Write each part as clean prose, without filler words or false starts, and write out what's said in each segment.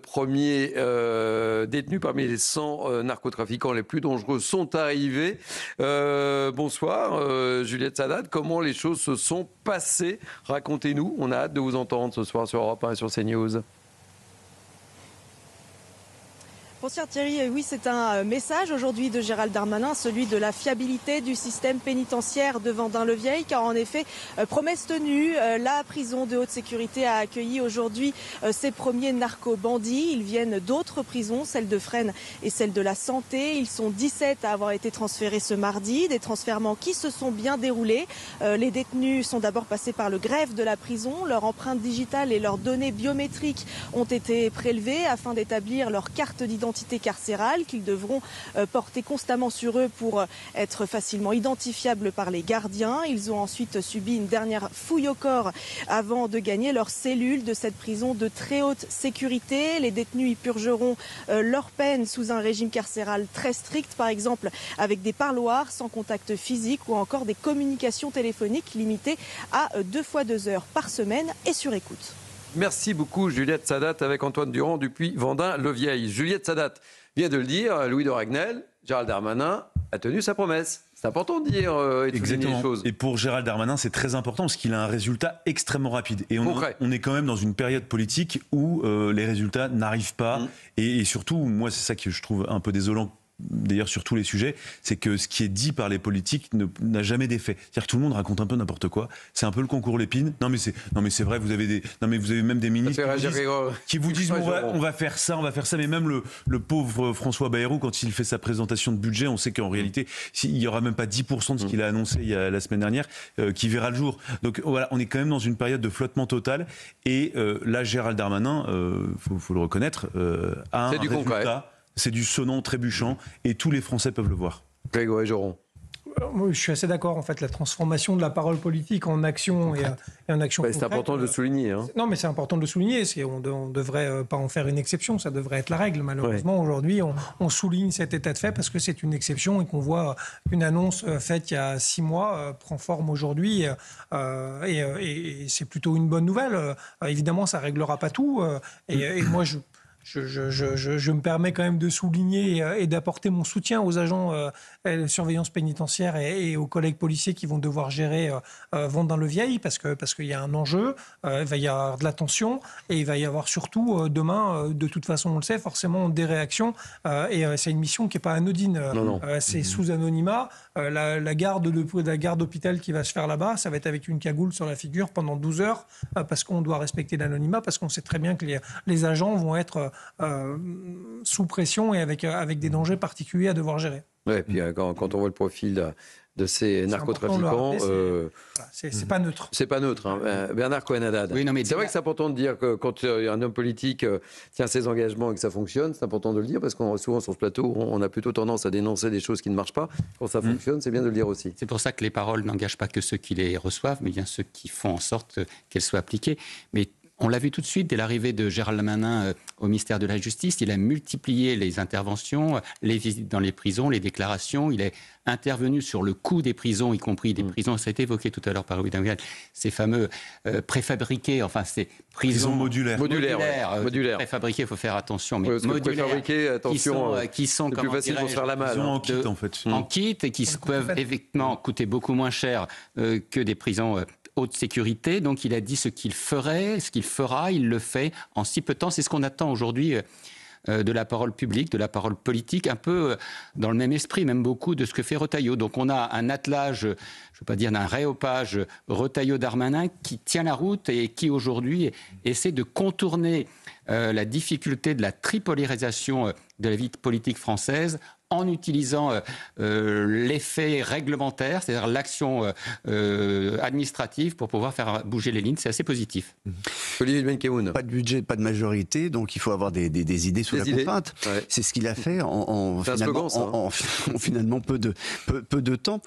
Premiers détenus parmi les 100 narcotrafiquants les plus dangereux sont arrivés. Bonsoir Juliette Sadat, comment les choses se sont passées? Racontez-nous, on a hâte de vous entendre ce soir sur Europe 1 et sur CNews. Bonsoir Thierry, oui c'est un message aujourd'hui de Gérald Darmanin, celui de la fiabilité du système pénitentiaire de Vendin-le-Vieil, car en effet, promesse tenue, la prison de haute sécurité a accueilli aujourd'hui ses premiers narco-bandits. Ils viennent d'autres prisons, celle de Fresnes et celle de la Santé. Ils sont 17 à avoir été transférés ce mardi, des transfèrements qui se sont bien déroulés. Les détenus sont d'abord passés par le greffe de la prison, leur empreinte digitale et leurs données biométriques ont été prélevées afin d'établir leur carte d'identité carcérale qu'ils devront porter constamment sur eux pour être facilement identifiables par les gardiens. Ils ont ensuite subi une dernière fouille au corps avant de gagner leur cellule de cette prison de très haute sécurité. Les détenus y purgeront leur peine sous un régime carcéral très strict, par exemple avec des parloirs sans contact physique ou encore des communications téléphoniques limitées à 2 fois 2 heures par semaine et sur écoute. Merci beaucoup Juliette Sadat avec Antoine Durand depuis Vendin-le-Vieil. Juliette Sadat vient de le dire, Louis de Ragnel, Gérald Darmanin a tenu sa promesse. C'est important de dire et de souligner les choses. Et pour Gérald Darmanin, c'est très important parce qu'il a un résultat extrêmement rapide. Et on est quand même dans une période politique où les résultats n'arrivent pas. Et surtout, moi c'est ça que je trouve un peu désolant. D'ailleurs sur tous les sujets, c'est que ce qui est dit par les politiques n'a jamais d'effet. C'est-à-dire que tout le monde raconte un peu n'importe quoi. C'est un peu le concours Lépine. Non mais c'est vrai, vous avez même des ministres qui vous disent on va faire ça, mais même le pauvre François Bayrou, quand il fait sa présentation de budget, on sait qu'en réalité, il n'y aura même pas 10% de ce qu'il a annoncé la semaine dernière qui verra le jour. Donc voilà, on est quand même dans une période de flottement total. Et là, Gérald Darmanin, faut le reconnaître, a un résultat. C'est du sonnant trébuchant et tous les Français peuvent le voir. Grégory Joron. Moi, je suis assez d'accord. En fait, la transformation de la parole politique en action et en action concrète. C'est important de le souligner. Non, mais c'est important de le souligner. On ne devrait pas en faire une exception. Ça devrait être la règle. Malheureusement, aujourd'hui, on souligne cet état de fait parce que c'est une exception et qu'on voit une annonce faite il y a 6 mois prend forme aujourd'hui. Et c'est plutôt une bonne nouvelle. Évidemment, ça ne réglera pas tout. Et moi, je me permets quand même de souligner et d'apporter mon soutien aux agents de surveillance pénitentiaire et aux collègues policiers qui vont devoir gérer Vendin-le-Vieil parce qu'il y a un enjeu, il va y avoir de la tension et il va y avoir surtout demain, de toute façon on le sait, forcément des réactions et c'est une mission qui n'est pas anodine. C'est sous anonymat. La garde d'hôpital qui va se faire là-bas, ça va être avec une cagoule sur la figure pendant 12 heures parce qu'on doit respecter l'anonymat, parce qu'on sait très bien que les agents vont être sous pression et avec des dangers particuliers à devoir gérer. Ouais, et puis quand on voit le profil de ces narcotrafiquants, c'est pas neutre. C'est pas neutre. Hein. Bernard Cohen-Haddad. Oui, c'est vrai que c'est important de dire que quand un homme politique tient ses engagements et que ça fonctionne, c'est important de le dire parce qu'on souvent sur ce plateau, on a plutôt tendance à dénoncer des choses qui ne marchent pas. Quand ça fonctionne, c'est bien de le dire aussi. C'est pour ça que les paroles n'engagent pas que ceux qui les reçoivent, mais bien ceux qui font en sorte qu'elles soient appliquées. Mais on l'a vu tout de suite, dès l'arrivée de Gérald Darmanin au ministère de la Justice, il a multiplié les interventions, les visites dans les prisons, les déclarations. Il est intervenu sur le coût des prisons, y compris des prisons, ça a été évoqué tout à l'heure par Louis de Ragnel, ces fameux préfabriqués, enfin ces prisons modulaires. Préfabriqués, il faut faire attention, mais modulaires, attention, qui sont plus facile pour se faire la malle. En kit, en fait. En kit et qui peuvent effectivement coûter beaucoup moins cher que des prisons haute sécurité. Donc il a dit ce qu'il ferait, ce qu'il fera, il le fait en si peu de temps. C'est ce qu'on attend aujourd'hui de la parole publique, de la parole politique, un peu dans le même esprit, même beaucoup de ce que fait Retailleau. Donc on a un attelage, je ne veux pas dire d'un réopage, Retailleau-Darmanin qui tient la route et qui aujourd'hui essaie de contourner la difficulté de la tripolarisation de la vie politique française en utilisant l'effet réglementaire, c'est-à-dire l'action administrative pour pouvoir faire bouger les lignes. C'est assez positif. Olivier Benkemoun. Pas de budget, pas de majorité, donc il faut avoir des idées sous la contrainte. Ouais. C'est ce qu'il a fait en finalement peu de temps.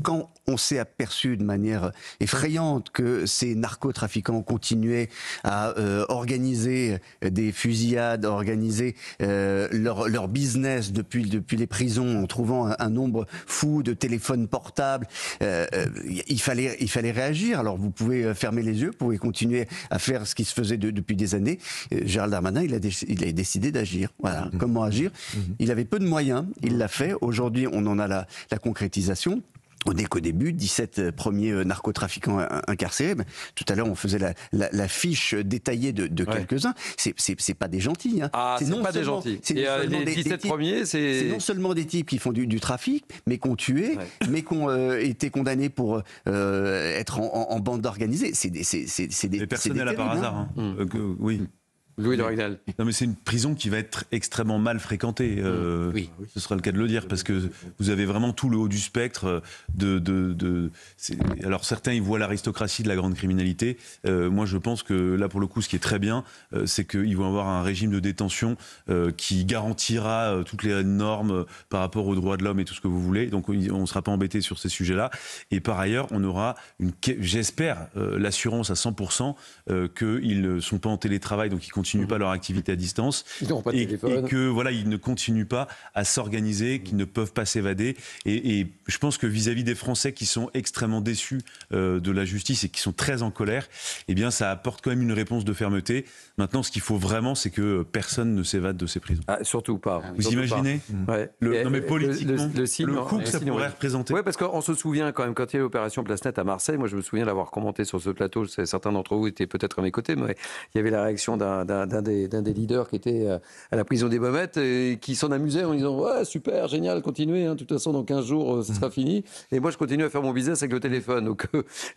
Quand on s'est aperçu de manière effrayante que ces narcotrafiquants continuaient à organiser des fusillades, à organiser leur business progresse depuis les prisons en trouvant un nombre fou de téléphones portables. Il fallait réagir. Alors vous pouvez fermer les yeux, vous pouvez continuer à faire ce qui se faisait depuis des années. Gérald Darmanin, il a décidé d'agir. Voilà. Comment agir? Il avait peu de moyens, il l'a fait. Aujourd'hui, on en a la concrétisation. On n'est qu'au début, 17 premiers narcotrafiquants incarcérés. Tout à l'heure, on faisait la fiche détaillée de quelques-uns. C'est pas des gentils. Hein. Ah, c'est pas des gentils. Les 17 premiers, c'est non seulement des types qui font du trafic, mais qui ont tué, mais qui ont été condamnés pour être en bande organisée. C'est des personnels là par hasard. Hein. Oui. Louis de Ragnel. Non, mais c'est une prison qui va être extrêmement mal fréquentée. Oui. Ce sera le cas de le dire, parce que vous avez vraiment tout le haut du spectre. Alors certains, ils voient l'aristocratie de la grande criminalité. Moi, je pense que là, pour le coup, ce qui est très bien, c'est qu'ils vont avoir un régime de détention qui garantira toutes les normes par rapport aux droits de l'homme et tout ce que vous voulez. Donc, on ne sera pas embêté sur ces sujets-là. Et par ailleurs, on aura, j'espère, l'assurance à 100% qu'ils ne sont pas en télétravail, donc ils continuent pas leur activité à distance, et que voilà, ils ne continuent pas à s'organiser, qu'ils ne peuvent pas s'évader. Et je pense que vis-à-vis des Français qui sont extrêmement déçus de la justice et qui sont très en colère, eh bien, ça apporte quand même une réponse de fermeté. Maintenant, ce qu'il faut vraiment, c'est que personne ne s'évade de ces prisons. Ah, surtout pas. Vous imaginez non, mais politiquement, le coup que ça pourrait représenter. Oui, parce qu'on se souvient quand même, quand il y a eu l'opération Place Nette à Marseille, moi je me souviens l'avoir commenté sur ce plateau, certains d'entre vous étaient peut-être à mes côtés, mais il y avait la réaction d'un des leaders qui était à la prison des Baumettes et qui s'en amusait en disant « Ouais, super, génial, continuez, de toute façon dans 15 jours ça sera fini ». Et moi je continue à faire mon business avec le téléphone. Donc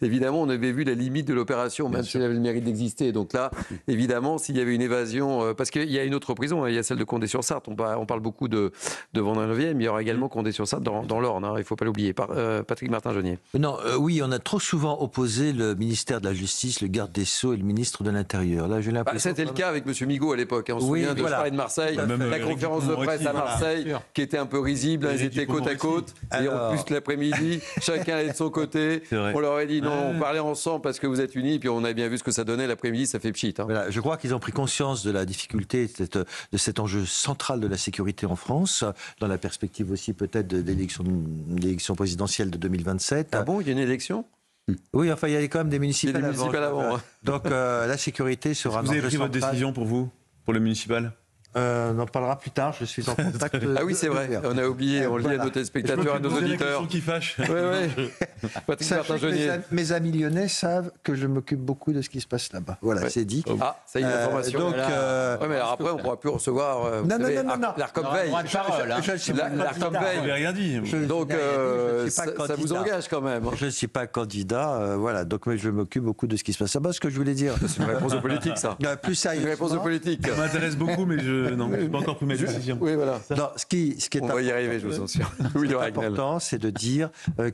évidemment on avait vu la limite de l'opération, même si elle avait le mérite d'exister. Donc là, évidemment, s'il y avait une évasion, parce qu'il y a une autre prison, il y a celle de Condé-sur-Sarthe, on parle beaucoup de Vendin-le-Vieil, mais il y aura également Condé-sur-Sarthe dans l'Orne, il ne faut pas l'oublier. Patrick Martin-Jeunier. Non, oui, on a trop souvent opposé le ministère de la Justice, le garde des Sceaux et le ministre de l'Intérieur. Là, j'ai l'impression. C'était le cas avec M. Migaud à l'époque. On se souvient de parler de Marseille, la conférence de presse à Marseille, qui était un peu risible, ils étaient côte à côte, et en plus l'après-midi, chacun allait de son côté. On leur a dit non, on parlait ensemble parce que vous êtes unis, puis on a bien vu ce que ça donnait l'après-midi, ça fait pchit. Voilà, je crois qu'ils ont pris conscience de la difficulté de cet enjeu central de la sécurité en France, dans la perspective aussi peut-être de l'élection présidentielle de 2027. Ah bon, il y a une élection ? Oui, enfin, il y a quand même des municipales avant. Donc, la sécurité sera... Vous avez pris votre décision pour vous, pour le municipal ? On en parlera plus tard, je suis en contact. Ah oui, c'est vrai, on a oublié, on le dit à nos téléspectateurs, à nos auditeurs. Qui fâche. Oui. Patrick Martin-Jeunier. Mes amis lyonnais savent que je m'occupe beaucoup de ce qui se passe là-bas. Voilà, c'est dit. Ah, ça y est, l'information. Donc, mais alors après, on ne pourra plus recevoir l'Arcom Veille. L'Arcom Veille. Vous n'avez rien dit. Donc, ça vous engage quand même. Je ne suis pas candidat, voilà. Donc, je m'occupe beaucoup de ce qui se passe là-bas. Ce que je voulais dire. C'est une réponse aux politiques, ça. Plus sérieusement. Une réponse aux politiques. Ça m'intéresse beaucoup, mais je n'ai pas encore pris ma décision. Oui, voilà. Non, ce qui est on va y arriver, je vous en assure. Important, c'est de dire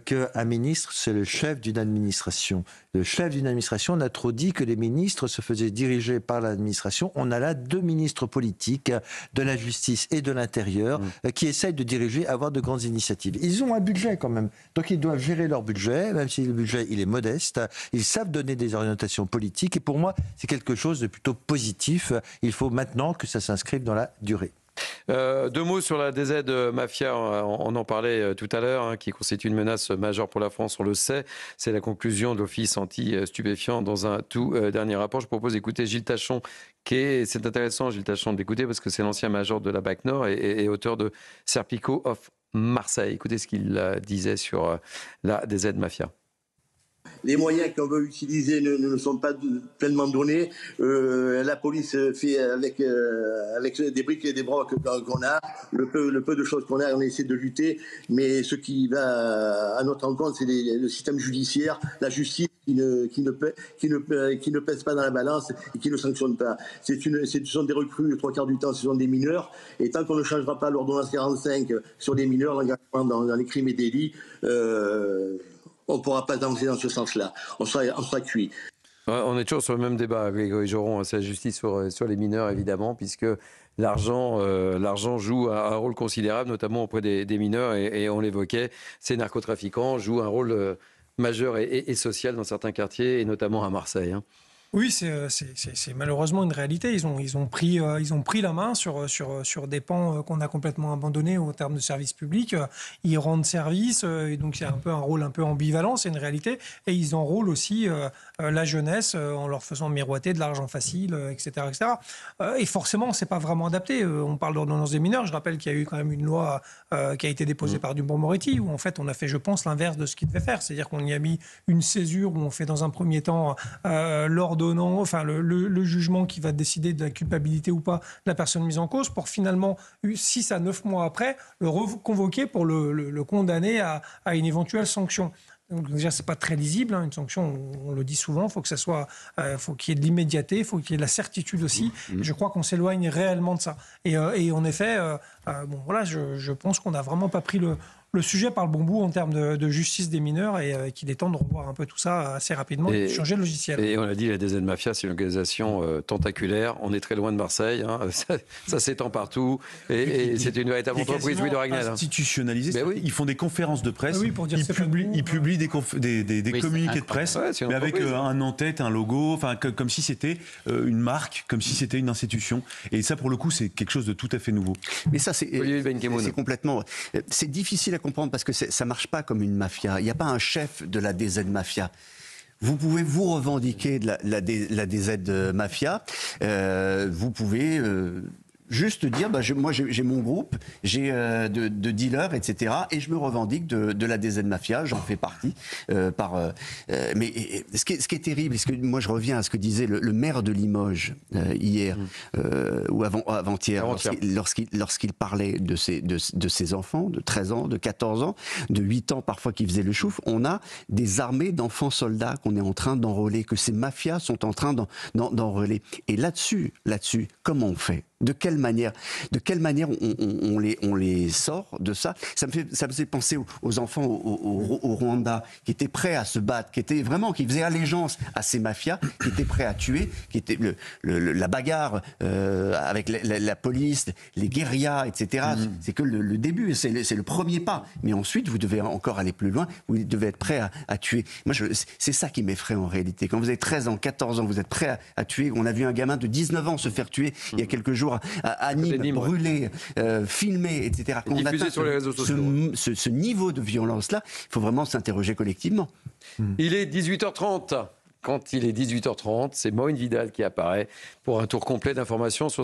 qu'un ministre, c'est le chef d'une administration. Le chef d'une administration, on a trop dit que les ministres se faisaient diriger par l'administration. On a là 2 ministres politiques de la justice et de l'intérieur qui essayent de diriger, avoir de grandes initiatives. Ils ont un budget quand même, donc ils doivent gérer leur budget, même si le budget il est modeste. Ils savent donner des orientations politiques et pour moi, c'est quelque chose de plutôt positif. Il faut maintenant que ça s'inscrive dans la durée. 2 mots sur la DZ Mafia, on en parlait tout à l'heure, qui constitue une menace majeure pour la France, on le sait. C'est la conclusion de l'Office anti-stupéfiants dans un tout dernier rapport. Je propose d'écouter Gilles Tachon, c'est intéressant Gilles Tachon d'écouter parce que c'est l'ancien major de la BAC Nord et auteur de Serpico of Marseille. Écoutez ce qu'il disait sur la DZ Mafia. Les moyens qu'on veut utiliser ne sont pas pleinement donnés. La police fait avec des briques et des brocs qu'on a, le peu de choses qu'on a, on essaie de lutter. Mais ce qui va à notre encontre, c'est le système judiciaire, la justice qui ne pèse pas dans la balance et qui ne sanctionne pas. Ce sont des recrues, le 3/4 du temps, ce sont des mineurs. Et tant qu'on ne changera pas l'ordonnance 45 sur les mineurs, l'engagement dans les crimes et délits, on ne pourra pas avancer dans ce sens-là. On sera cuit. On est toujours sur le même débat, Grégory Joron. C'est la justice sur les mineurs, évidemment, puisque l'argent joue un rôle considérable, notamment auprès des mineurs. Et on l'évoquait, ces narcotrafiquants jouent un rôle majeur et social dans certains quartiers, et notamment à Marseille. Oui, c'est malheureusement une réalité. Ils ont pris la main sur des pans qu'on a complètement abandonnés en termes de services publics. Ils rendent service, et donc c'est un rôle un peu ambivalent, c'est une réalité. Et ils enrôlent aussi la jeunesse en leur faisant miroiter de l'argent facile, etc., etc. Et forcément, c'est pas vraiment adapté. On parle d'ordonnance des mineurs. Je rappelle qu'il y a eu quand même une loi qui a été déposée par Dupond-Moretti, où en fait on a fait, je pense, l'inverse de ce qu'il devait faire. C'est-à-dire qu'on y a mis une césure où on fait dans un premier temps le jugement qui va décider de la culpabilité ou pas de la personne mise en cause, pour finalement, 6 à 9 mois après, le reconvoquer pour le condamner à une éventuelle sanction. Donc déjà, c'est pas très lisible, une sanction, on le dit souvent, faut qu'il y ait de l'immédiateté, il faut qu'il y ait de la certitude aussi. Et je crois qu'on s'éloigne réellement de ça. Et en effet, je pense qu'on n'a vraiment pas pris le sujet par le bon bout en termes de justice des mineurs, et qu'il est temps de revoir un peu tout ça assez rapidement et de changer le logiciel. Et on l'a dit, la DZ Mafia, c'est une organisation tentaculaire. On est très loin de Marseille, ça s'étend partout, et c'est une véritable entreprise, Louis de Ragnel. Institutionnalisée, Ben oui. Ils font des conférences de presse, pour dire ils publient des communiqués de presse, mais avec un en-tête, un logo, comme si c'était une marque, comme si c'était une institution. Et ça, pour le coup, c'est quelque chose de tout à fait nouveau. Mais ça, c'est complètement... C'est difficile à comprendre parce que ça marche pas comme une mafia. Il n'y a pas un chef de la DZ Mafia. Vous pouvez vous revendiquer de la DZ Mafia. Vous pouvez... juste dire, moi j'ai mon groupe, j'ai de dealers, etc. Et je me revendique de la DZ Mafia, j'en fais partie. Mais ce qui est terrible, parce que moi je reviens à ce que disait le maire de Limoges hier, ou avant-hier, lorsqu'il parlait de ses enfants, de 13 ans, de 14 ans, de 8 ans parfois qui faisaient le chouf. On a des armées d'enfants soldats qu'on est en train d'enrôler, que ces mafias sont en train d'enrôler. Et là-dessus, comment on fait ? De quelle manière on les sort de ça? Ça me fait penser aux enfants au Rwanda qui étaient prêts à se battre, qui faisaient allégeance à ces mafias, qui étaient prêts à tuer, qui était la bagarre avec la police, les guérillas, etc. C'est que le début, c'est le premier pas. Mais ensuite, vous devez encore aller plus loin, vous devez être prêt à tuer. Moi, c'est ça qui m'effraie en réalité. Quand vous avez 13 ans, 14 ans, vous êtes prêt à tuer. On a vu un gamin de 19 ans se faire tuer il y a quelques jours à Nîmes, brûlé, filmé, etc. Quand on atteint sur les réseaux sociaux. ce niveau de violence-là, il faut vraiment s'interroger collectivement. Il est 18h30. Quand il est 18h30, c'est Maureen Vidal qui apparaît pour un tour complet d'informations sur